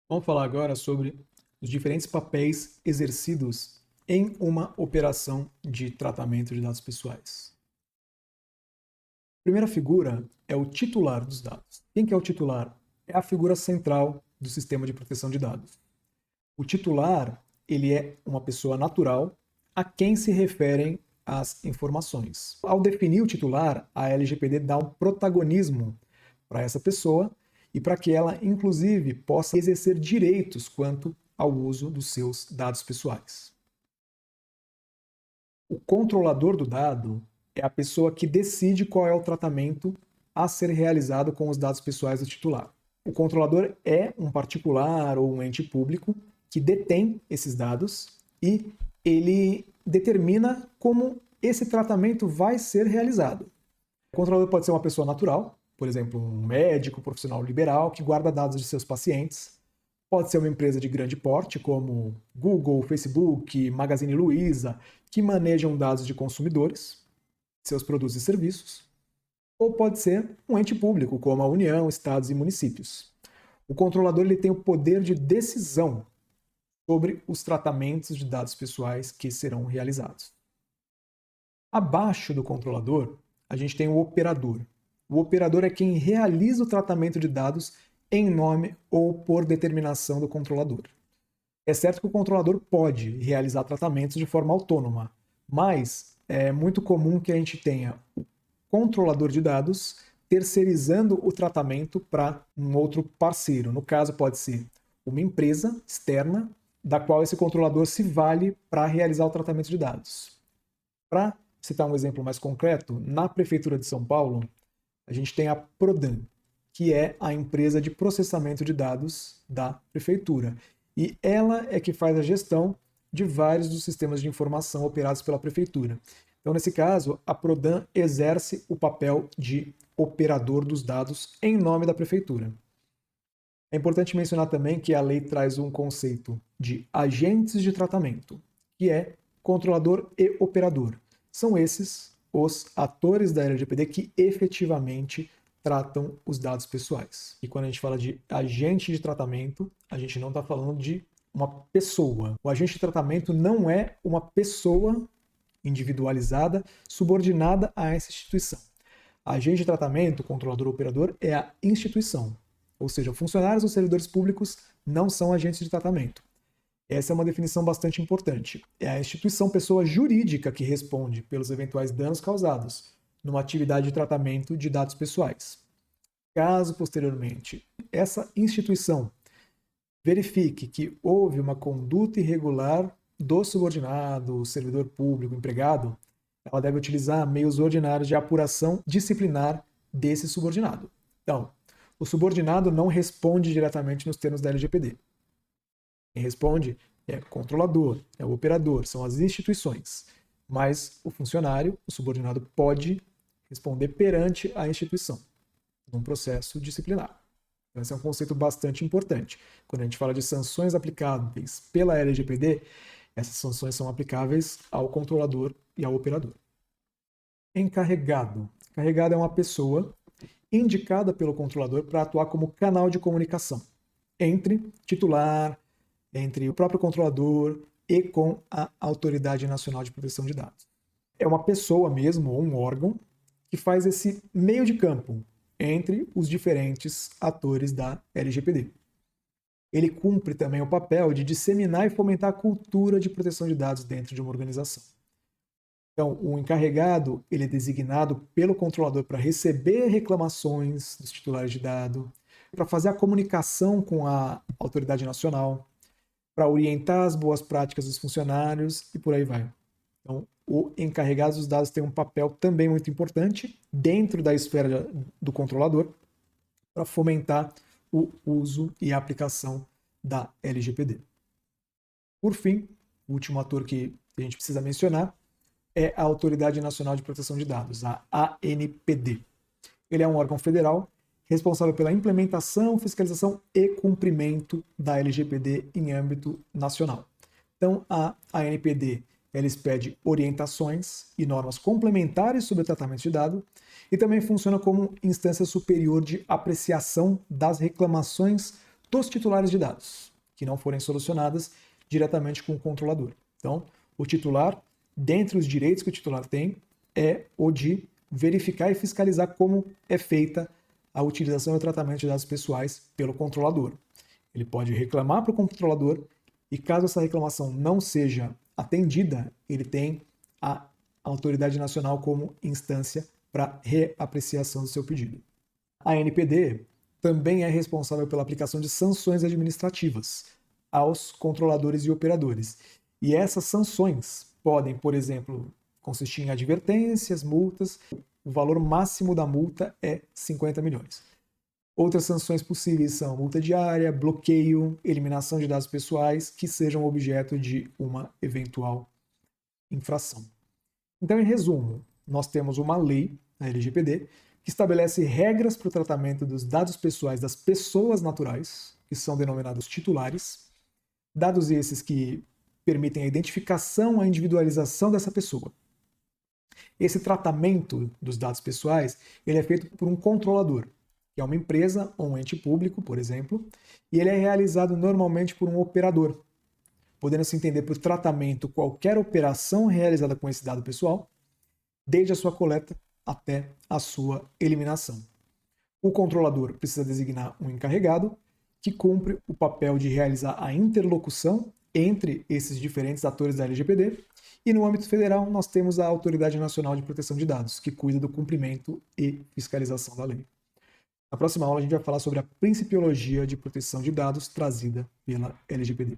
Vamos falar agora sobre os diferentes papéis exercidos em uma operação de tratamento de dados pessoais. A primeira figura é o titular dos dados. Quem que é o titular? É a figura central do sistema de proteção de dados. O titular, ele é uma pessoa natural a quem se referem as informações. Ao definir o titular, a LGPD dá um protagonismo para essa pessoa e para que ela, inclusive, possa exercer direitos quanto ao uso dos seus dados pessoais. O controlador do dado é a pessoa que decide qual é o tratamento a ser realizado com os dados pessoais do titular. O controlador é um particular ou um ente público que detém esses dados e ele determina como esse tratamento vai ser realizado. O controlador pode ser uma pessoa natural, por exemplo, um médico, profissional liberal que guarda dados de seus pacientes. Pode ser uma empresa de grande porte, como Google, Facebook, Magazine Luiza, que manejam dados de consumidores, seus produtos e serviços. Ou pode ser um ente público, como a União, estados e municípios. O controlador ele tem o poder de decisão sobre os tratamentos de dados pessoais que serão realizados. Abaixo do controlador, a gente tem o operador. O operador é quem realiza o tratamento de dados em nome ou por determinação do controlador. É certo que o controlador pode realizar tratamentos de forma autônoma, mas é muito comum que a gente tenha o controlador de dados terceirizando o tratamento para um outro parceiro. No caso, pode ser uma empresa externa da qual esse controlador se vale para realizar o tratamento de dados. Para citar um exemplo mais concreto, na Prefeitura de São Paulo, a gente tem a Prodan, que é a empresa de processamento de dados da Prefeitura. E ela é que faz a gestão de vários dos sistemas de informação operados pela Prefeitura. Então, nesse caso, a Prodan exerce o papel de operador dos dados em nome da Prefeitura. É importante mencionar também que a lei traz um conceito de agentes de tratamento, que é controlador e operador. São esses os atores da LGPD que efetivamente tratam os dados pessoais. E quando a gente fala de agente de tratamento, a gente não está falando de uma pessoa. O agente de tratamento não é uma pessoa individualizada, subordinada a essa instituição. Agente de tratamento, controlador ou operador, é a instituição. Ou seja, funcionários ou servidores públicos não são agentes de tratamento. Essa é uma definição bastante importante. É a instituição pessoa jurídica que responde pelos eventuais danos causados numa atividade de tratamento de dados pessoais. Caso, posteriormente, essa instituição verifique que houve uma conduta irregular do subordinado, servidor público, empregado, ela deve utilizar meios ordinários de apuração disciplinar desse subordinado. Então, o subordinado não responde diretamente nos termos da LGPD. Quem responde é o controlador, é o operador, são as instituições. Mas o funcionário, o subordinado, pode responder perante a instituição, num processo disciplinar. Então, esse é um conceito bastante importante. Quando a gente fala de sanções aplicáveis pela LGPD, essas sanções são aplicáveis ao controlador e ao operador. Encarregado. Encarregado é uma pessoa indicada pelo controlador para atuar como canal de comunicação entre titular, entre o próprio controlador e com a Autoridade Nacional de Proteção de Dados. É uma pessoa mesmo, ou um órgão, que faz esse meio de campo entre os diferentes atores da LGPD. Ele cumpre também o papel de disseminar e fomentar a cultura de proteção de dados dentro de uma organização. Então, o encarregado ele é designado pelo controlador para receber reclamações dos titulares de dado, para fazer a comunicação com a autoridade nacional, para orientar as boas práticas dos funcionários e por aí vai. Então, o encarregado dos dados tem um papel também muito importante dentro da esfera do controlador para fomentar o uso e a aplicação da LGPD. Por fim, o último ator que a gente precisa mencionar é a Autoridade Nacional de Proteção de Dados, a ANPD. Ele é um órgão federal responsável pela implementação, fiscalização e cumprimento da LGPD em âmbito nacional. Então, a ANPD ela expede orientações e normas complementares sobre o tratamento de dados e também funciona como instância superior de apreciação das reclamações dos titulares de dados, que não forem solucionadas diretamente com o controlador. Então, o titular, dentre os direitos que o titular tem, é o de verificar e fiscalizar como é feita a utilização e o tratamento de dados pessoais pelo controlador. Ele pode reclamar para o controlador e, caso essa reclamação não seja atendida, ele tem a autoridade nacional como instância para reapreciação do seu pedido. A ANPD também é responsável pela aplicação de sanções administrativas aos controladores e operadores. E essas sanções podem, por exemplo, consistir em advertências, multas. O valor máximo da multa é 50 milhões. Outras sanções possíveis são multa diária, bloqueio, eliminação de dados pessoais que sejam objeto de uma eventual infração. Então, em resumo, nós temos uma lei, a LGPD, que estabelece regras para o tratamento dos dados pessoais das pessoas naturais, que são denominados titulares, dados esses que permitem a identificação, a individualização dessa pessoa. Esse tratamento dos dados pessoais ele é feito por um controlador, que é uma empresa ou um ente público, por exemplo, e ele é realizado normalmente por um operador, podendo se entender por tratamento qualquer operação realizada com esse dado pessoal, desde a sua coleta até a sua eliminação. O controlador precisa designar um encarregado que cumpre o papel de realizar a interlocução entre esses diferentes atores da LGPD, e no âmbito federal nós temos a Autoridade Nacional de Proteção de Dados, que cuida do cumprimento e fiscalização da lei. Na próxima aula a gente vai falar sobre a principiologia de proteção de dados trazida pela LGPD.